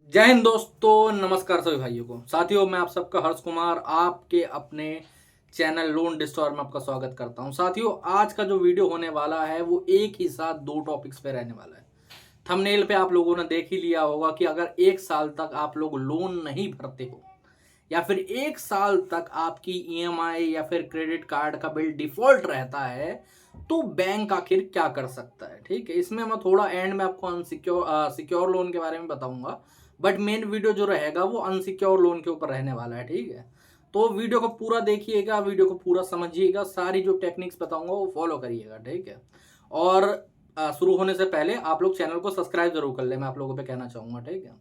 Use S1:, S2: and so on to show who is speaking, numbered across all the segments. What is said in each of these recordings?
S1: जय हिंद दोस्तों, नमस्कार सभी भाइयों को। साथियों, मैं आप सबका हर्ष कुमार आपके अपने चैनल लोन डिस्टोर में आपका स्वागत करता हूं। साथियों, आज का जो वीडियो होने वाला है वो एक ही साथ दो टॉपिक्स पे रहने वाला है। थंबनेल पे आप लोगों ने देख ही लिया होगा कि अगर एक साल तक आप लोग लोन नहीं भरते हो या फिर एक साल तक आपकी ईएमआई या फिर क्रेडिट कार्ड का बिल डिफॉल्ट रहता है तो बैंक आखिर क्या कर सकता है। ठीक है, इसमें मैं थोड़ा एंड में आपको सिक्योर लोन के बारे में बताऊंगा, बट मेन वीडियो जो रहेगा वो अनसिक्योर लोन के ऊपर रहने वाला है। ठीक है, तो वीडियो को पूरा देखिएगा, वीडियो को पूरा समझिएगा, सारी जो टेक्निक्स बताऊंगा वो फॉलो करिएगा। ठीक है, और शुरू होने से पहले आप लोग चैनल को सब्सक्राइब जरूर कर ले, मैं आप लोगों पे कहना चाहूंगा। ठीक है,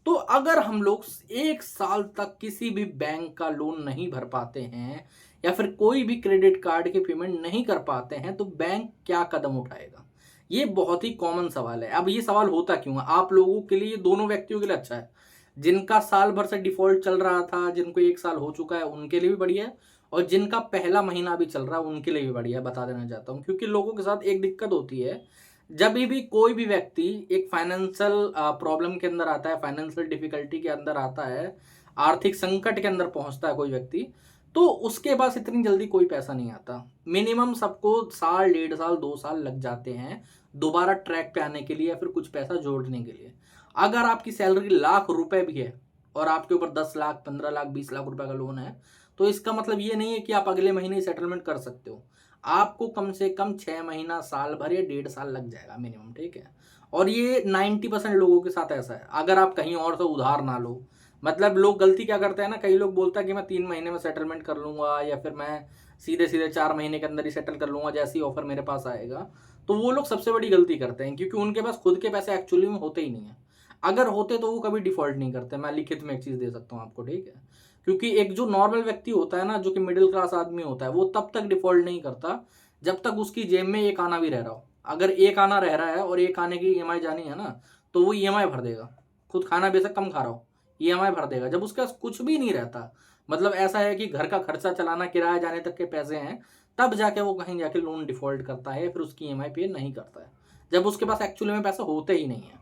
S1: तो अगर हम लोग एक साल तक किसी भी बैंक का लोन नहीं भर पाते हैं या फिर कोई भी क्रेडिट कार्ड की पेमेंट नहीं कर पाते हैं तो बैंक क्या कदम उठाएगा। ये बहुत ही कॉमन सवाल है। अब ये सवाल होता क्यों है? आप लोगों के लिए, दोनों व्यक्तियों के लिए अच्छा है। जिनका साल भर से डिफॉल्ट चल रहा था, जिनको एक साल हो चुका है, उनके लिए भी बढ़िया है, और जिनका पहला महीना भी चल रहा है उनके लिए भी बढ़िया है। बता देना चाहता हूँ, क्योंकि लोगों के साथ एक दिक्कत होती है। जब भी कोई भी व्यक्ति एक फाइनेंशियल प्रॉब्लम के अंदर आता है, फाइनेंशियल डिफिकल्टी के अंदर आता है, आर्थिक संकट के अंदर पहुंचता है कोई व्यक्ति, तो उसके पास इतनी जल्दी कोई पैसा नहीं आता। मिनिमम सबको साल, 1.5 साल, 2 साल लग जाते हैं दोबारा ट्रैक पे आने के लिए या फिर कुछ पैसा जोड़ने के लिए। अगर आपकी सैलरी लाख रुपए भी है और आपके ऊपर 10 लाख, 15 लाख, 20 लाख रुपए का लोन है, तो इसका मतलब ये नहीं है कि आप अगले महीने सेटलमेंट कर सकते हो। आपको कम से कम 6 महीना, साल भर या 1.5 साल लग जाएगा मिनिमम। ठीक है, और ये 90% लोगों के साथ ऐसा है, अगर आप कहीं और से उधार ना लो। मतलब लोग गलती क्या करते हैं ना, कई लोग बोलता है कि मैं 3 महीने में सेटलमेंट कर लूंगा या फिर मैं सीधे सीधे 4 महीने के अंदर ही सेटल कर लूंगा जैसे ही ऑफर मेरे पास आएगा। तो वो लोग सबसे बड़ी गलती करते हैं, क्योंकि उनके पास खुद के पैसे एक्चुअली में होते ही नहीं है। अगर होते तो वो कभी डिफॉल्ट नहीं करते। मैं लिखित में एक चीज दे सकता हूँ आपको। ठीक है, क्योंकि एक जो नॉर्मल व्यक्ति होता है ना, जो कि मिडिल क्लास आदमी होता है, वो तब तक डिफॉल्ट नहीं करता जब तक उसकी जेब में एक आना भी रह रहा हो। अगर एक आना रह रहा है और एक आने की ईएमआई जानी है ना, तो वो ईएमआई भर देगा। खुद खाना बेशक कम खा रहा हो, ईएमआई भर देगा। जब उसके पास कुछ भी नहीं रहता, मतलब ऐसा है कि घर का खर्चा चलाना, किराया जाने तक के पैसे हैं, तब जाके वो कहीं जाके लोन डिफॉल्ट करता है, फिर उसकी ईएमआई पे नहीं करता है, जब उसके पास एक्चुअली में पैसा होते ही नहीं है।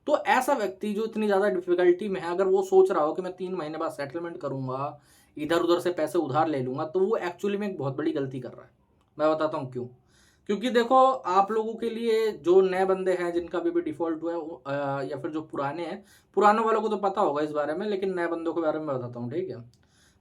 S1: तो ऐसा व्यक्ति जो इतनी ज्यादा डिफिकल्टी में है, अगर वो सोच रहा हो कि मैं 3 महीने बाद सेटलमेंट करूंगा, इधर उधर से पैसे उधार ले लूंगा, तो वो एक्चुअली में एक बहुत बड़ी गलती कर रहा है। मैं बताता हूँ क्यों। क्योंकि देखो, आप लोगों के लिए जो नए बंदे हैं जिनका अभी भी डिफॉल्ट हुआ है या फिर जो पुराने हैं, पुराने वालों को तो पता होगा इस बारे में, लेकिन नए बंदों के बारे में बताता हूँ। ठीक है,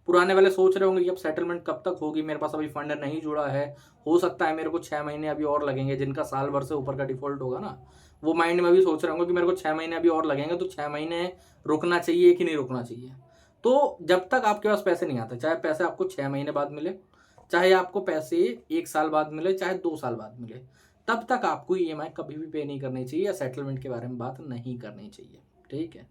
S1: पुराने वाले सोच रहे होंगे कि अब सेटलमेंट कब तक होगी, मेरे पास अभी फंड नहीं जुड़ा है, हो सकता है मेरे को 6 महीने अभी और लगेंगे। जिनका साल भर से ऊपर का डिफॉल्ट होगा ना, वो माइंड में भी सोच रहे होंगे कि मेरे को 6 महीने अभी और लगेंगे, तो 6 महीने रुकना चाहिए कि नहीं रुकना चाहिए। तो जब तक आपके पास पैसे नहीं आते, चाहे पैसे आपको 6 महीने बाद मिले, चाहे आपको पैसे 1 साल बाद मिले, चाहे 2 साल बाद मिले, तब तक आपको ईएमआई कभी भी पे नहीं करनी चाहिए या सेटलमेंट के बारे में बात नहीं करनी चाहिए। ठीक है,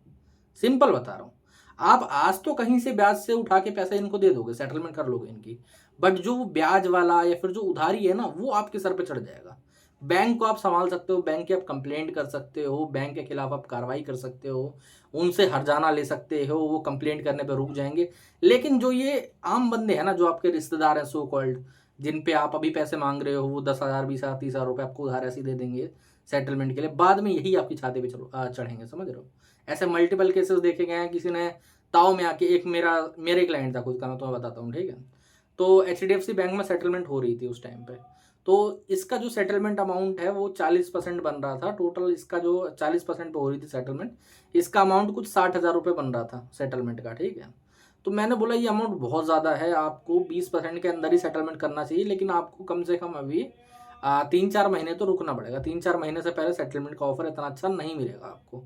S1: सिंपल बता रहा हूँ। आप आज तो कहीं से ब्याज से उठा के पैसे इनको दे दोगे, सेटलमेंट कर लोगे इनकी, बट जो ब्याज वाला या फिर जो उधारी है ना, वो आपके सर पे चढ़ जाएगा। बैंक को आप संभाल सकते हो, बैंक की आप कंप्लेंट कर सकते हो, बैंक के खिलाफ आप कार्रवाई कर सकते हो, उनसे हर्जाना ले सकते हो, वो कंप्लेंट करने पे रुक जाएंगे। लेकिन जो ये आम बंदे हैं ना, जो आपके रिश्तेदार हैं सो कॉल्ड, जिन पे आप अभी पैसे मांग रहे हो, वो 10,000, 20,000, 30,000 रुपये आपको उधार ऐसे ही दे देंगे सेटलमेंट के लिए, बाद में यही आपकी छाती पे चढ़ेंगे। समझ रहे हो? ऐसे मल्टीपल केसेस देखे गए हैं। किसी ने ताव में आके, एक मेरे क्लाइंट था खुद का, मैं तुम्हें बताता हूँ। ठीक है, तो एचडीएफसी बैंक में सेटलमेंट हो रही थी उस टाइम पे। तो इसका जो सेटलमेंट अमाउंट है वो 40% बन रहा था टोटल। इसका जो 40% पे हो रही थी सेटलमेंट, इसका अमाउंट कुछ 60,000 रुपये बन रहा था सेटलमेंट का। ठीक है, तो मैंने बोला ये अमाउंट बहुत ज़्यादा है, आपको 20% के अंदर ही सेटलमेंट करना चाहिए, लेकिन आपको कम से कम अभी 3-4 महीने तो रुकना पड़ेगा। 3-4 महीने से पहले सेटलमेंट का ऑफर इतना अच्छा नहीं मिलेगा आपको।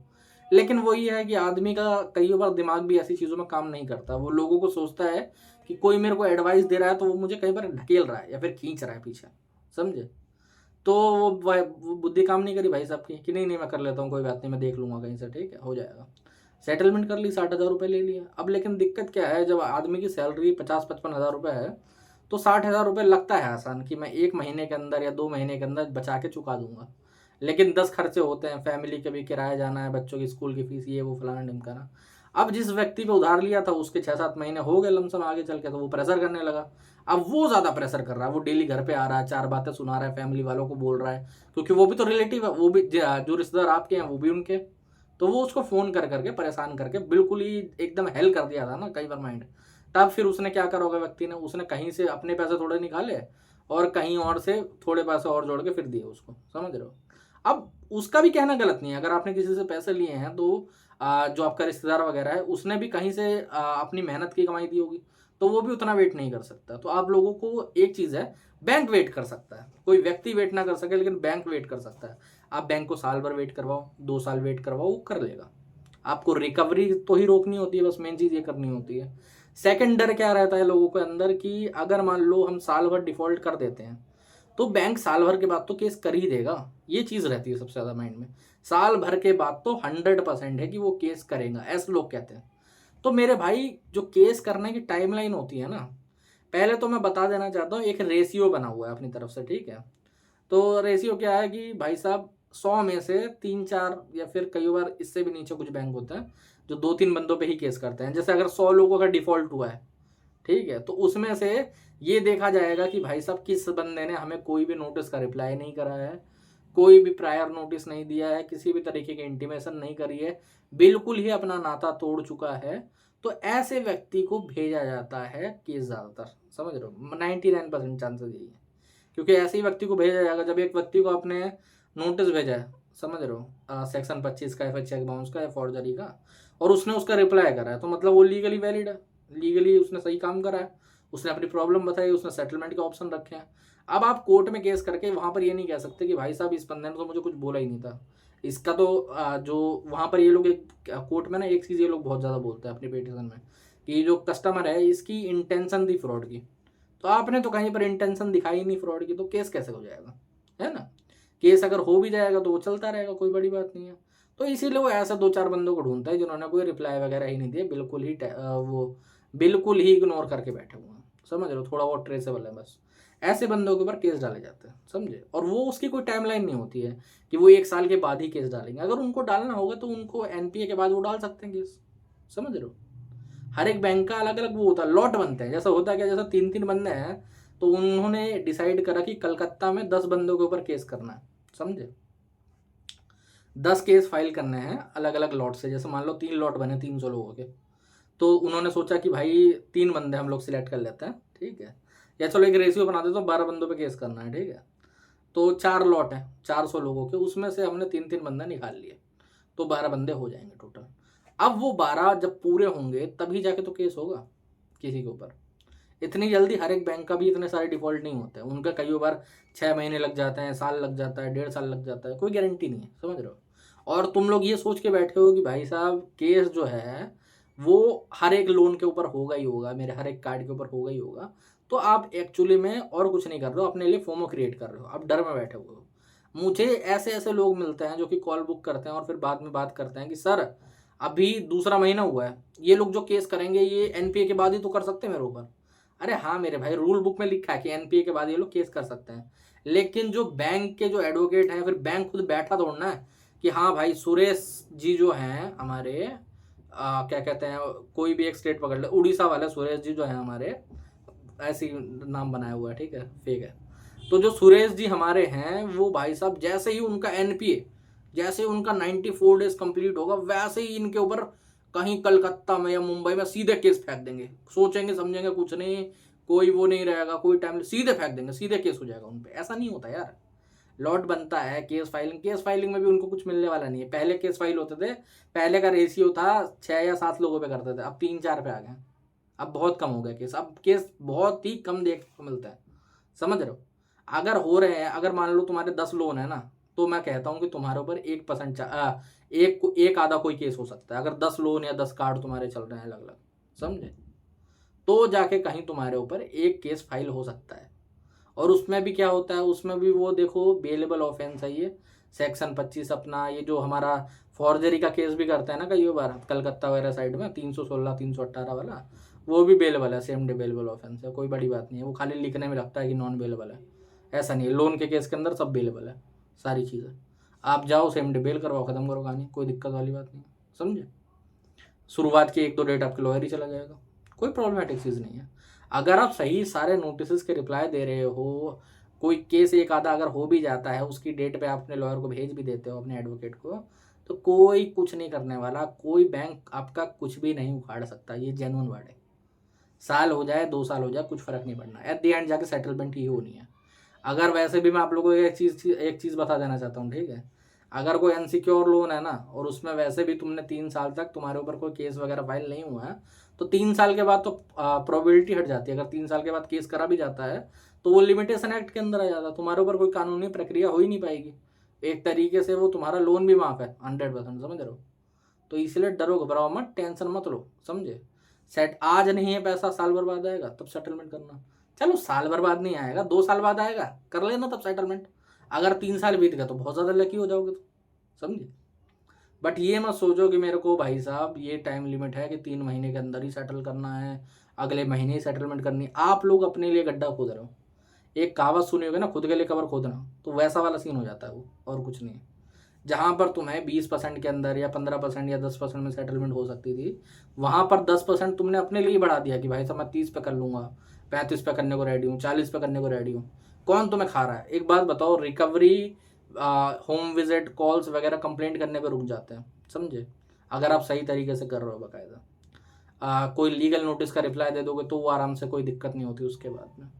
S1: लेकिन वही है कि आदमी का कई बार दिमाग भी ऐसी चीज़ों में काम नहीं करता। वो लोगों को सोचता है कि कोई मेरे को एडवाइस दे रहा है तो वो मुझे कई बार ढकेल रहा है या फिर खींच रहा है पीछे। समझे? तो वो बुद्धि काम नहीं करी भाई साहब की कि नहीं नहीं मैं कर लेता हूँ, कोई बात नहीं, मैं देख लूंगा कहीं से, ठीक है हो जाएगा। सेटलमेंट कर ली, 60,000 रुपये ले लिया। अब लेकिन दिक्कत क्या है, जब आदमी की सैलरी 50-55 हज़ार रुपये है, तो 60,000 रुपये लगता है आसान कि मैं 1 महीने के अंदर या 2 महीने के अंदर बचा के चुका दूंगा। लेकिन 10 खर्चे होते हैं, फैमिली के भी किराया जाना है, बच्चों की स्कूल की फीस, ये वो फलाना ढिमकाना। अब जिस व्यक्ति पे उधार लिया था उसके 6-7 महीने हो गए लमसम आगे चल के, तो वो प्रेशर करने लगा। अब वो ज्यादा प्रेशर कर रहा है, वो डेली घर पे आ रहा है, 4 बातें सुना रहा है, फैमिली वालों को बोल रहा है, क्योंकि वो भी तो रिलेटिव है, वो भी जो रिश्तेदार आपके हैं वो भी उनके। तो वो उसको फ़ोन कर करके परेशान करके बिल्कुल ही एकदम हेल कर दिया था ना कई बार माइंड। तब फिर उसने क्या करा होगा व्यक्ति ने, उसने कहीं से अपने पैसे थोड़े निकाले और कहीं और से थोड़े पैसे और जोड़ के फिर दिए उसको, समझ रहे हो। अब उसका भी कहना गलत नहीं है, अगर आपने किसी से पैसे लिए हैं तो जो आपका रिश्तेदार वगैरह है उसने भी कहीं से अपनी मेहनत की कमाई दी होगी, तो वो भी उतना वेट नहीं कर सकता। तो आप लोगों को एक चीज़ है, बैंक वेट कर सकता है, कोई व्यक्ति वेट ना कर सके लेकिन बैंक वेट कर सकता है। आप बैंक को साल भर वेट करवाओ, 2 साल वेट करवाओ, वो कर लेगा। आपको रिकवरी तो ही रोकनी होती है, बस मेन चीज़ ये करनी होती है। सेकंड डर क्या रहता है लोगों के अंदर कि अगर मान लो हम साल भर डिफ़ॉल्ट कर देते हैं, तो बैंक साल भर के बाद तो केस कर ही देगा। ये चीज़ रहती है सबसे ज़्यादा माइंड में। साल भर के बाद तो 100% है कि वो केस करेगा, ऐसे लोग कहते हैं। तो मेरे भाई जो केस करने की टाइमलाइन होती है ना, पहले तो मैं बता देना चाहता हूँ, एक रेशियो बना हुआ है अपनी तरफ से, ठीक है। तो रेशियो क्या है कि भाई साहब 100 में से 3-4 या फिर कई बार इससे भी नीचे कुछ बैंक होते हैं जो 2-3 बंदों पे ही केस करते हैं। जैसे अगर 100 लोगों का डिफॉल्ट हुआ है, ठीक है, तो उसमें से ये देखा जाएगा कि भाई साहब किस बंदे ने हमें कोई भी नोटिस का रिप्लाई नहीं करा है, कोई भी प्रायर नोटिस नहीं दिया है, किसी भी तरीके की इंटीमेशन नहीं करी है, बिल्कुल ही अपना नाता तोड़ चुका है, तो ऐसे व्यक्ति को भेजा जाता है केस। ज़्यादातर समझ रहे हो, 99% चांसेस यही है, क्योंकि ऐसे ही व्यक्ति को भेजा जाएगा। जब एक व्यक्ति को आपने नोटिस भेजा है, समझ रहे हो, सेक्शन 25 का या फिर चेक बाउंस का या फॉर्जरी का, और उसने उसका रिप्लाई करा है, तो मतलब वो लीगली वैलिड है, लीगली उसने सही काम करा है, उसने अपनी प्रॉब्लम बताई, उसने सेटलमेंट के ऑप्शन रखे हैं। अब आप कोर्ट में केस करके वहाँ पर ये नहीं कह सकते कि भाई साहब इस बंदे ने तो मुझे कुछ बोला ही नहीं था। इसका तो जो वहाँ पर ये लोग एक कोर्ट में ना एक चीज़ ये लोग बहुत ज़्यादा बोलते हैं अपनी पिटीशन में कि जो कस्टमर है इसकी इंटेंशन थी फ्रॉड की। तो आपने तो कहीं पर इंटेंशन दिखाई नहीं फ्रॉड की, तो केस कैसे हो जाएगा, है ना। केस अगर हो भी जाएगा तो वो चलता रहेगा, कोई बड़ी बात नहीं है। तो इसीलिए वो ऐसे 2-4 बंदों को ढूंढता है जिन्होंने कोई रिप्लाई वगैरह ही नहीं दिया, बिल्कुल ही वो बिल्कुल ही इग्नोर करके बैठे हुए हैं, समझ रहे हो, थोड़ा बहुत ट्रेसेबल है बस। ऐसे बंदों के ऊपर केस डाले जाते हैं, समझे। और वो उसकी कोई टाइमलाइन नहीं होती है कि वो 1 साल के बाद ही केस डालेंगे। अगर उनको डालना होगा तो उनको एनपीए के बाद वो डाल सकते हैं केस, समझ रहे हो। हर एक बैंक का अलग अलग वो होता है, लॉट बनते हैं। जैसा होता है क्या, जैसा 3-3 बंदे हैं तो उन्होंने डिसाइड करा कि कलकत्ता में 10 बंदों के ऊपर केस करना है, समझे। 10 केस फाइल करने हैं अलग अलग लॉट से। जैसे मान लो 3 लॉट बने 300 लोगों के, तो उन्होंने सोचा कि भाई 3 बंदे हम लोग सिलेक्ट कर लेते हैं, ठीक है, या चलो एक रेशियो बना देते, तो 12 बंदों पे केस करना है, ठीक है। तो 4 लॉट हैं 400 लोगों के, उसमें से हमने 3-3 बंदे निकाल लिए, तो 12 बंदे हो जाएंगे टोटल। अब वो 12 जब पूरे होंगे तभी जाके तो केस होगा किसी के ऊपर। इतनी जल्दी हर एक बैंक का भी इतने सारे डिफॉल्ट नहीं होते हैं, उनका कई बार 6 महीने लग जाते हैं, साल लग जाता है, 1.5 साल लग जाता है, कोई गारंटी नहीं है, समझ रहे हो। और तुम लोग ये सोच के बैठे हो कि भाई साहब केस जो है वो हर एक लोन के ऊपर होगा ही होगा, मेरे हर एक कार्ड के ऊपर होगा ही होगा। तो आप एक्चुअली में और कुछ नहीं कर रहे हो, अपने लिए फोमो क्रिएट कर रहे हो, आप डर में बैठे हुए हो। मुझे ऐसे ऐसे लोग मिलते हैं जो कि कॉल बुक करते हैं और फिर बाद में बात करते हैं कि सर अभी दूसरा महीना हुआ है, ये लोग जो केस करेंगे ये एनपीए के बाद ही तो कर सकते हैं मेरे ऊपर। अरे हाँ मेरे भाई, रूल बुक में लिखा है कि एनपीए के बाद ये लोग केस कर सकते हैं, लेकिन जो बैंक के जो एडवोकेट हैं, फिर बैंक खुद बैठा तोड़ना है कि हाँ भाई सुरेश जी जो हैं हमारे क्या कहते हैं, कोई भी एक स्टेट पकड़ ले, उड़ीसा वाले सुरेश जी जो हैं हमारे, ऐसी नाम बनाया हुआ है, ठीक है, फेक है। तो जो सुरेश जी हमारे हैं वो भाई साहब जैसे ही उनका एनपीए, जैसे ही उनका 94 डेज कंप्लीट होगा वैसे ही इनके ऊपर कहीं कलकत्ता में या मुंबई में सीधे केस फेंक देंगे। सोचेंगे समझेंगे कुछ नहीं, कोई वो नहीं रहेगा, कोई टाइम, सीधे फेंक देंगे, सीधे केस हो जाएगा उन पर। ऐसा नहीं होता यार, लॉट बनता है, केस फाइलिंग में भी उनको कुछ मिलने वाला नहीं है। पहले केस फाइल होते थे, पहले का रेशियो था 6 या 7 लोगों पे करते थे, अब 3-4 पे आ गए। अब बहुत कम हो गया केस, अब केस बहुत ही कम देखने को मिलता है, समझ रहे हो। अगर हो रहे हैं, अगर मान लो तुम्हारे 10 लोन है ना, तो मैं कहता हूँ कि तुम्हारे ऊपर 1% एक आधा कोई केस हो सकता है, अगर 10 लोन या 10 कार्ड तुम्हारे चल रहे हैं अलग अलग, समझे, तो जाके कहीं तुम्हारे ऊपर एक केस फाइल हो सकता है। और उसमें भी क्या होता है, उसमें भी वो देखो बेलेबल ऑफेंस है ये, सेक्शन 25 अपना, ये जो हमारा फॉर्जरी का केस भी करते हैं ना कई बार कलकत्ता वगैरह साइड में, 316 318 वाला, वो भी बेलेबल है, सेम डे बेलेबल ऑफेंस है, कोई बड़ी बात नहीं है। वो खाली लिखने में लगता है कि नॉन बेलेबल है, ऐसा नहीं है। लोन के केस के अंदर सब बेलेबल है, सारी चीज़ें। आप जाओ सेम डे बेल करवाओ, ख़त्म करो कहानी, कोई दिक्कत वाली बात नहीं, समझे। शुरुआत की 1-2 डेट आपके लॉयर ही चला जाएगा, कोई प्रॉब्लमेटिक चीज़ नहीं है। अगर आप सही सारे नोटिस के रिप्लाई दे रहे हो, कोई केस एक आधा अगर हो भी जाता है उसकी डेट पे आप अपने लॉयर को भेज भी देते हो, अपने एडवोकेट को, तो कोई कुछ नहीं करने वाला, कोई बैंक आपका कुछ भी नहीं उखाड़ सकता, ये जेन्युइन वर्ड है। साल हो जाए 2 साल हो जाए कुछ फर्क नहीं पड़ना, एट द एंड जाके सेटलमेंट ही होनी है। अगर वैसे भी मैं आप लोगों को एक चीज़ बता देना चाहता हूँ, ठीक है। अगर कोई अनसिक्योर लोन है ना, और उसमें वैसे भी तुमने 3 साल तक तुम्हारे ऊपर कोई केस वगैरह फाइल नहीं हुआ है, तो 3 साल के बाद तो प्रोबेबिलिटी हट जाती है। अगर 3 साल के बाद केस करा भी जाता है तो वो लिमिटेशन एक्ट के अंदर आ जाता है, तुम्हारे ऊपर कोई कानूनी प्रक्रिया हो ही नहीं पाएगी। एक तरीके से वो तुम्हारा लोन भी माफ है 100%, समझ रहे हो। तो इसलिए डरो घबराओ मत, टेंशन मत लो, समझे। सेट आज नहीं है पैसा, साल भर बाद आएगा तब सेटलमेंट करना। चलो साल भर बाद नहीं आएगा, 2 साल बाद आएगा, कर लेना तब सेटलमेंट। अगर 3 साल बीत गया तो बहुत ज़्यादा लकी हो जाओगे, तो समझे। बट ये मत सोचो कि मेरे को भाई साहब ये टाइम लिमिट है कि 3 महीने के अंदर ही सेटल करना है, अगले महीने ही सेटलमेंट करनी है। आप लोग अपने लिए गड्ढा खोद रहे हो। एक कहावत सुनी होगी ना, खुद के लिए कबर खोदना, तो वैसा वाला सीन हो जाता है वो, और कुछ नहीं है। जहाँ पर तुम्हें 20% के अंदर या 15% या 10% में सेटलमेंट हो सकती थी, वहाँ पर 10% तुमने अपने लिए बढ़ा दिया कि भाई साहब मैं 30 पे कर लूँगा, 35 पे करने को रेडी हूँ, 40 पे करने को रेडी हूँ। कौन तुम्हें खा रहा है? एक बात बताओ, रिकवरी, होम विजिट, कॉल्स वगैरह कंप्लेंट करने पे रुक जाते हैं, समझे। अगर आप सही तरीके से कर रहे हो बाकायदा। कोई लीगल नोटिस का रिप्लाई दे दोगे तो वो आराम से, कोई दिक्कत नहीं होती उसके बाद में।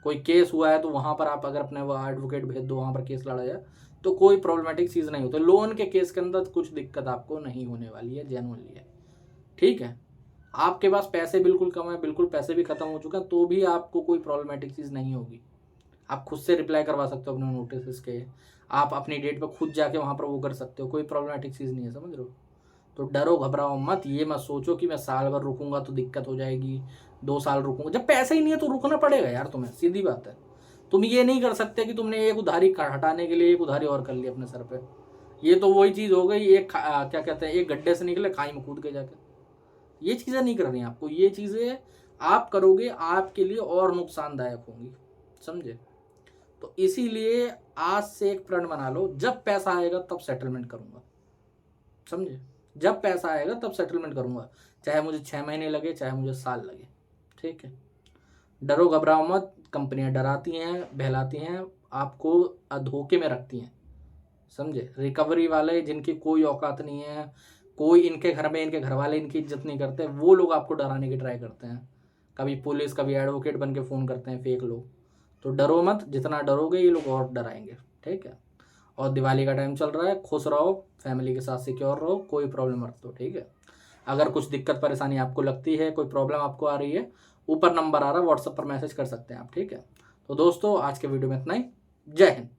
S1: कोई केस हुआ है तो वहाँ पर आप अगर अपने वो एडवोकेट भेज दो, वहाँ पर केस लड़ा जाए तो कोई प्रॉब्लमेटिक चीज़ नहीं होती। लोन के केस के अंदर कुछ दिक्कत आपको नहीं होने वाली है, जेन्युइनली है, ठीक है। आपके पास पैसे बिल्कुल कम है, बिल्कुल पैसे भी खत्म हो चुके हैं, तो भी आपको कोई प्रॉब्लमेटिक चीज़ नहीं होगी। आप खुद से रिप्लाई करवा सकते हो अपने नोटिस के, आप अपनी डेट पर खुद जाके वहाँ पर वो कर सकते हो, कोई प्रॉब्लमेटिक चीज़ नहीं है, समझ रहे हो। तो डरो घबराओ मत, ये मत सोचो कि मैं साल भर रुकूंगा तो दिक्कत हो जाएगी, 2 साल रुकूंगा। जब पैसे ही नहीं है तो रुकना पड़ेगा यार तुम्हें, सीधी बात है। तुम ये नहीं कर सकते कि तुमने एक उधारी हटाने के लिए एक उधारी और कर ली अपने सर पे। ये तो वही चीज़ हो गई, क्या कहते हैं, एक गड्ढे से निकले खाई में कूद के जाके। ये चीज़ें नहीं करनी आपको, ये चीज़ें आप करोगे आपके लिए और नुकसानदायक होंगी, समझे। तो इसीलिए आज से एक प्रण बना लो, जब पैसा आएगा तब सेटलमेंट करूंगा, समझे। जब पैसा आएगा तब सेटलमेंट करूंगा, चाहे मुझे 6 महीने लगे, चाहे मुझे साल लगे, ठीक है। डरो घबराओ मत, कंपनियां डराती हैं, बहलाती हैं, आपको धोखे में रखती हैं, समझे। रिकवरी वाले जिनकी कोई औकात नहीं है, कोई इनके घर में इनके घर वाले इनकी इज्जत नहीं करते, वो लोग आपको डराने की ट्राई करते हैं। कभी पुलिस, कभी एडवोकेट बन के फ़ोन करते हैं फेक लोग। तो डरो मत, जितना डरोगे ये लोग और डराएंगे, ठीक है। और दिवाली का टाइम चल रहा है, खुश रहो, फैमिली के साथ सिक्योर रहो, कोई प्रॉब्लम मत दो, ठीक है। अगर कुछ दिक्कत परेशानी आपको लगती है, कोई प्रॉब्लम आपको आ रही है, ऊपर नंबर आ रहा है, व्हाट्सएप पर मैसेज कर सकते हैं आप, ठीक है। तो दोस्तों आज के वीडियो में इतना ही। जय हिंद।